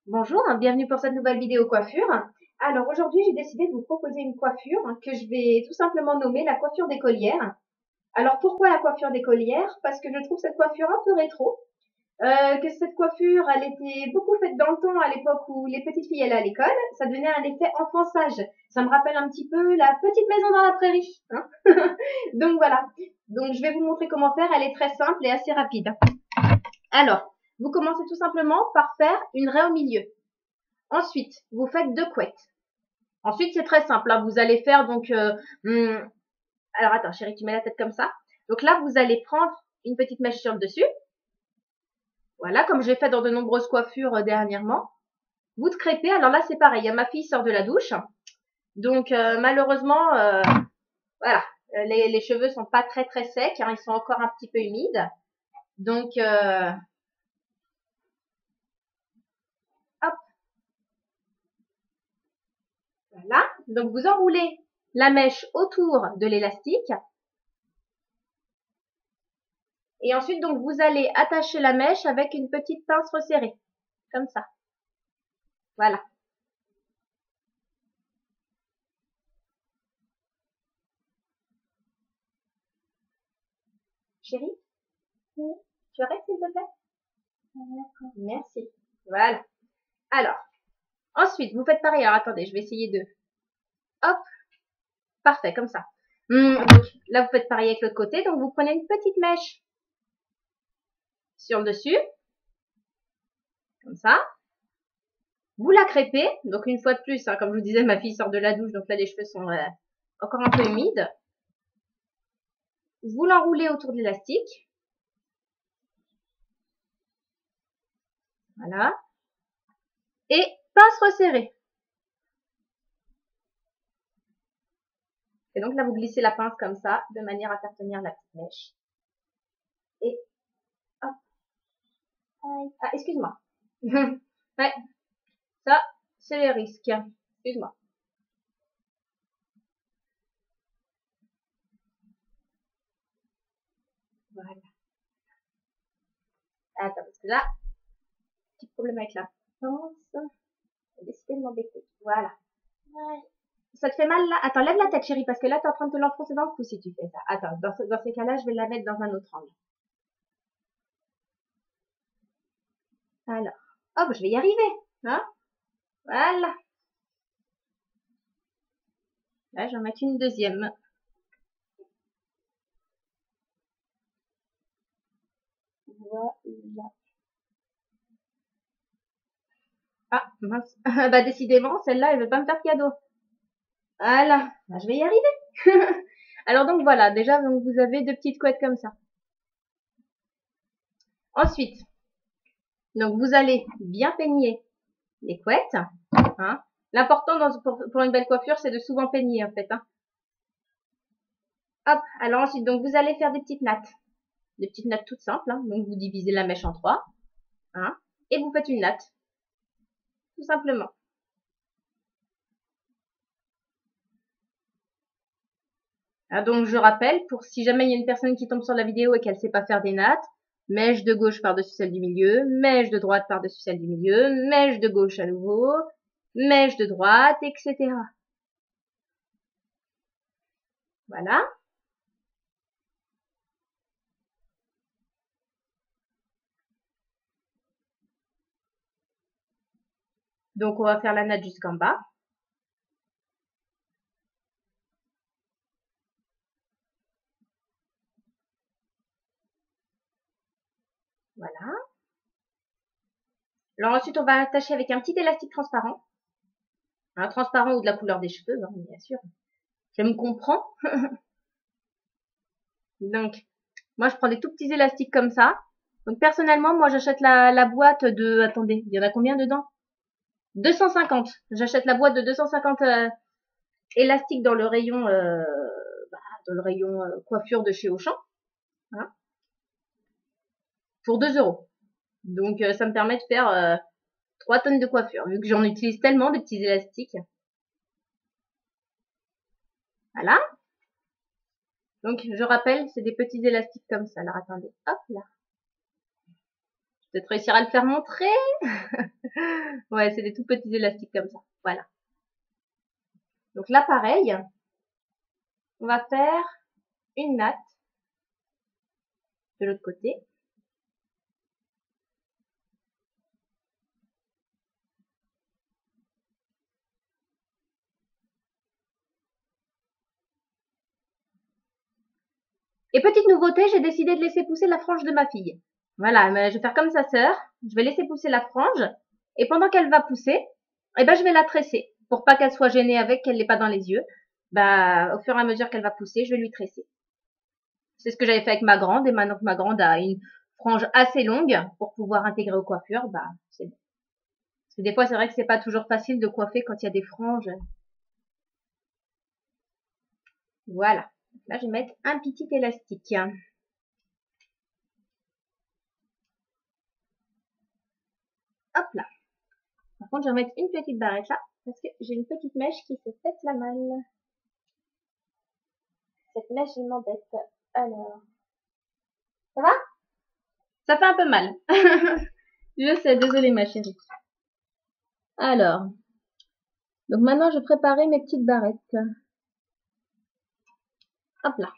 Bonjour, bienvenue pour cette nouvelle vidéo coiffure. Alors aujourd'hui, j'ai décidé de vous proposer une coiffure que je vais tout simplement nommer la coiffure d'écolière. Alors pourquoi la coiffure d'écolière? Parce que je trouve cette coiffure un peu rétro. Que cette coiffure, elle était beaucoup faite dans le temps à l'époque où les petites filles allaient à l'école. Ça donnait un effet enfant-sage. Ça me rappelle un petit peu la petite maison dans la prairie, hein. Donc voilà. Donc je vais vous montrer comment faire. Elle est très simple et assez rapide. Alors, vous commencez tout simplement par faire une raie au milieu. Ensuite, vous faites 2 couettes. Ensuite, c'est très simple. Là, vous allez faire donc... alors, attends, chérie, tu mets la tête comme ça. Donc là, vous allez prendre une petite mèche sur le dessus. Voilà, comme j'ai fait dans de nombreuses coiffures dernièrement. Vous crêpez. Alors là, c'est pareil. Ma fille sort de la douche. Donc, malheureusement, voilà, les cheveux sont pas très très secs. Hein, ils sont encore un petit peu humides. Donc, hop, voilà. Donc, vous enroulez la mèche autour de l'élastique. Et ensuite, donc, vous allez attacher la mèche avec une petite pince resserrée. Comme ça. Voilà. Chérie, oui. Tu arrêtes, s'il te plaît? D'accord. Merci. Voilà. Alors, ensuite, vous faites pareil. Alors, attendez, je vais essayer de... Hop. Parfait, comme ça. Donc, là, vous faites pareil avec l'autre côté. Donc, vous prenez une petite mèche sur le dessus. Comme ça. Vous la crêpez. Donc, une fois de plus, hein, comme je vous disais, ma fille sort de la douche. Donc là, les cheveux sont encore un peu humides. Vous l'enroulez autour de l'élastique. Voilà. Et pince resserrée. Et donc là, vous glissez la pince comme ça, de manière à faire tenir la petite mèche. Et hop. Ah, excuse-moi. Ouais, ça, c'est les risques. Excuse-moi. Voilà. Attends, parce que là, petit problème avec la pince. J'ai décidé de m'embêter. Voilà. Ouais. Ça te fait mal là? Attends, lève la tête, chérie, parce que là, t'es en train de te l'enfoncer dans le cou si tu fais ça. Attends, dans ces cas-là, je vais la mettre dans un autre angle. Alors, hop, je vais y arriver. Hein? Voilà. Là, je vais en mettre une deuxième. Voilà. Ah, mince. Bah, décidément, celle-là, elle veut pas me faire cadeau. Voilà. Bah, je vais y arriver. Alors, donc, voilà. Déjà, donc, vous avez 2 petites couettes comme ça. Ensuite, donc, vous allez bien peigner les couettes. Hein. L'important pour une belle coiffure, c'est de souvent peigner, en fait. Hein. Hop. Alors, ensuite, donc, vous allez faire des petites nattes. Des petites nattes toutes simples. Hein. Donc, vous divisez la mèche en 3. Hein. Et vous faites une natte. Tout simplement. Ah, donc je rappelle, pour si jamais il y a une personne qui tombe sur la vidéo et qu'elle ne sait pas faire des nattes, mèche de gauche par-dessus celle du milieu, mèche de droite par-dessus celle du milieu, mèche de gauche à nouveau, mèche de droite, etc. Voilà. Donc on va faire la natte jusqu'en bas. Voilà. Alors ensuite on va attacher avec un petit élastique transparent. Un transparent ou de la couleur des cheveux, hein, bien sûr. Je me comprends. Donc, moi je prends des tout petits élastiques comme ça. Donc personnellement, moi j'achète la boîte de... Attendez, il y en a combien dedans? 250. J'achète la boîte de 250 élastiques dans le rayon, coiffure de chez Auchan, hein, pour 2 euros. Donc ça me permet de faire 3 tonnes de coiffure, vu que j'en utilise tellement des petits élastiques. Voilà. Donc je rappelle, c'est des petits élastiques comme ça. Alors attendez, hop là. Peut-être réussir à le faire montrer. Ouais, c'est des tout petits élastiques comme ça. Voilà. Donc là, pareil, on va faire une natte de l'autre côté. Et petite nouveauté, j'ai décidé de laisser pousser la frange de ma fille. Voilà, mais je vais faire comme sa sœur. Je vais laisser pousser la frange. Et pendant qu'elle va pousser, eh ben, je vais la tresser. Pour pas qu'elle soit gênée avec, qu'elle l'ait pas dans les yeux. Bah, au fur et à mesure qu'elle va pousser, je vais lui tresser. C'est ce que j'avais fait avec ma grande. Et maintenant que ma grande a une frange assez longue pour pouvoir intégrer aux coiffures, bah, c'est bon. Parce que des fois, c'est vrai que c'est pas toujours facile de coiffer quand il y a des franges. Voilà. Là, je vais mettre un petit élastique. Hop là. Par contre, je vais mettre une petite barrette là, parce que j'ai une petite mèche qui se pète la malle. Cette mèche, elle m'embête. Alors. Ça va? Ça fait un peu mal. Je sais, désolée ma chérie. Alors. Donc maintenant, je vais préparer mes petites barrettes. Hop là.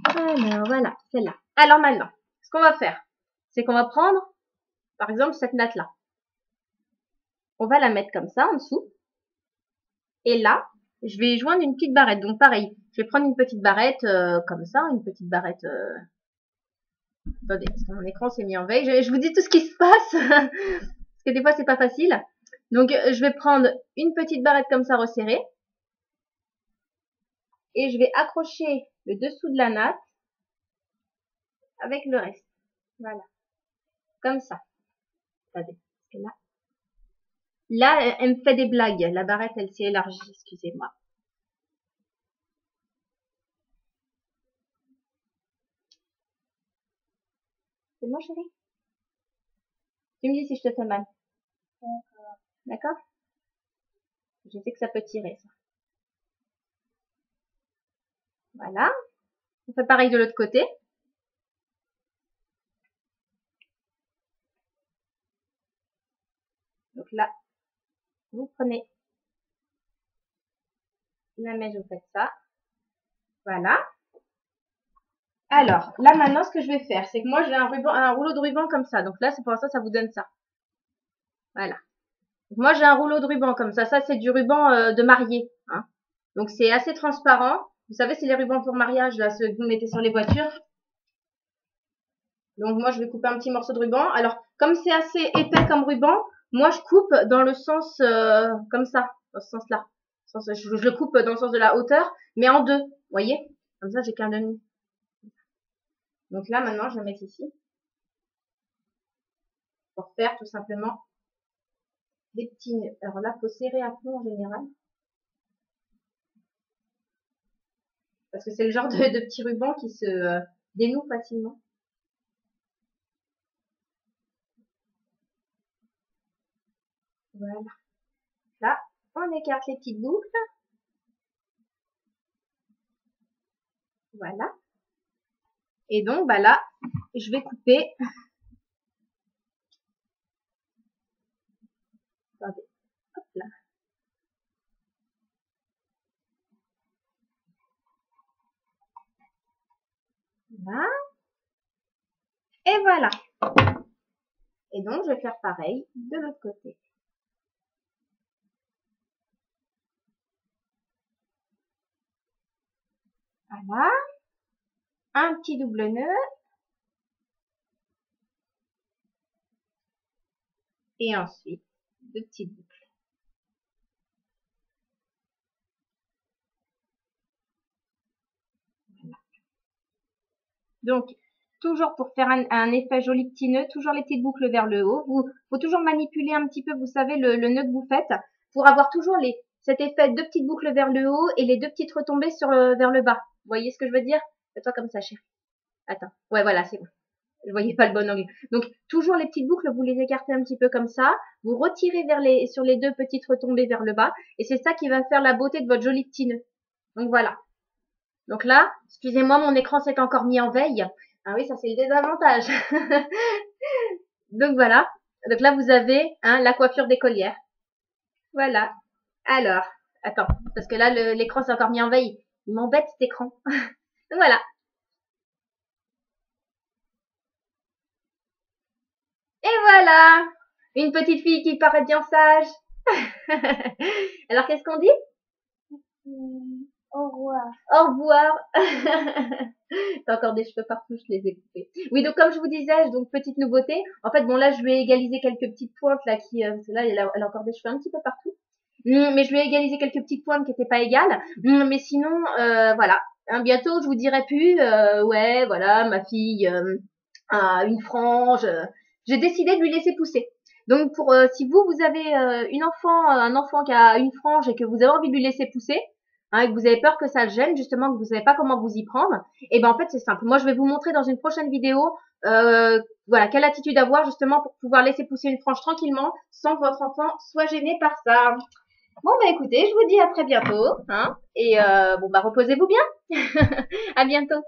Alors, voilà, celle-là. Alors maintenant, ce qu'on va faire, c'est qu'on va prendre, par exemple, cette natte-là. On va la mettre comme ça, en dessous. Et là, je vais joindre une petite barrette. Donc pareil, je vais prendre une petite barrette comme ça, une petite barrette... Attendez, parce que mon écran s'est mis en veille. Je vous dis tout ce qui se passe, parce que des fois c'est pas facile. Donc je vais prendre une petite barrette comme ça resserrée. Et je vais accrocher le dessous de la natte avec le reste. Voilà. Comme ça. Attendez, parce que là, elle me fait des blagues. La barrette, elle s'est élargie, excusez-moi. C'est bon, chérie? Tu me dis si je te fais mal. D'accord? Je sais que ça peut tirer, ça. Voilà. On fait pareil de l'autre côté. Donc là, vous prenez la mèche, vous faites ça. Voilà. Alors, là maintenant, ce que je vais faire, c'est que moi j'ai un rouleau de ruban comme ça. Donc là, c'est pour ça, ça vous donne ça. Voilà. Donc, moi j'ai un rouleau de ruban comme ça. Ça, c'est du ruban de mariée. Hein. Donc c'est assez transparent. Vous savez, c'est les rubans pour mariage, là, ceux que vous mettez sur les voitures. Donc moi, je vais couper un petit morceau de ruban. Alors, comme c'est assez épais comme ruban, moi je coupe dans le sens comme ça, dans ce sens-là. Je le coupe dans le sens de la hauteur, mais en deux. Vous voyez? Comme ça, j'ai qu'un demi. Donc là, maintenant, je vais mettre ici. Pour faire tout simplement des petits nœuds. Alors là, faut serrer à fond en général. Parce que c'est le genre de petits rubans qui se dénouent facilement. Voilà. Là, on écarte les petites boucles. Voilà. Et donc, bah là, je vais couper. Attendez. Hop là. Là. Et voilà. Et donc, je vais faire pareil de l'autre côté. Voilà. Un petit double nœud. Et ensuite, deux petites boucles. Voilà. Donc, toujours pour faire un effet joli petit nœud, toujours les petites boucles vers le haut. Faut toujours manipuler un petit peu, vous savez, le nœud que vous faites pour avoir toujours cet effet de petites boucles vers le haut et les deux petites retombées vers le bas. Vous voyez ce que je veux dire? Fais-toi comme ça, chérie. Attends. Ouais, voilà, c'est bon. Je voyais pas le bon angle. Donc, toujours les petites boucles, vous les écartez un petit peu comme ça. Vous retirez sur les deux petites retombées vers le bas. Et c'est ça qui va faire la beauté de votre joli petit nœud. Donc, voilà. Donc là, excusez-moi, mon écran s'est encore mis en veille. Ah oui, ça c'est le désavantage. Donc voilà. Donc là, vous avez hein, la coiffure d'écolière. Voilà. Alors, attends, parce que là, l'écran s'est encore mis en veille. Il m'embête cet écran. Donc voilà. Et voilà. Une petite fille qui paraît bien sage. Alors, qu'est-ce qu'on dit? Au revoir. Au revoir. T'as encore des cheveux partout, je les ai coupés. Oui, donc comme je vous disais, donc petite nouveauté. En fait, bon là, je lui ai égalisé quelques petites pointes là qui, parce que là, elle a encore des cheveux un petit peu partout. Mais je lui ai égalisé quelques petites pointes qui n'étaient pas égales. Mais sinon, voilà. Hein, bientôt, je vous dirai plus, ouais, voilà, ma fille a une frange. J'ai décidé de lui laisser pousser. Donc, pour si vous avez un enfant qui a une frange et que vous avez envie de lui laisser pousser, hein, et que vous avez peur que ça le gêne, justement, que vous savez pas comment vous y prendre, et ben en fait c'est simple. Moi, je vais vous montrer dans une prochaine vidéo, voilà, quelle attitude avoir justement pour pouvoir laisser pousser une frange tranquillement, sans que votre enfant soit gêné par ça. Bon bah écoutez, je vous dis à très bientôt, hein, et bon bah reposez-vous bien. À bientôt.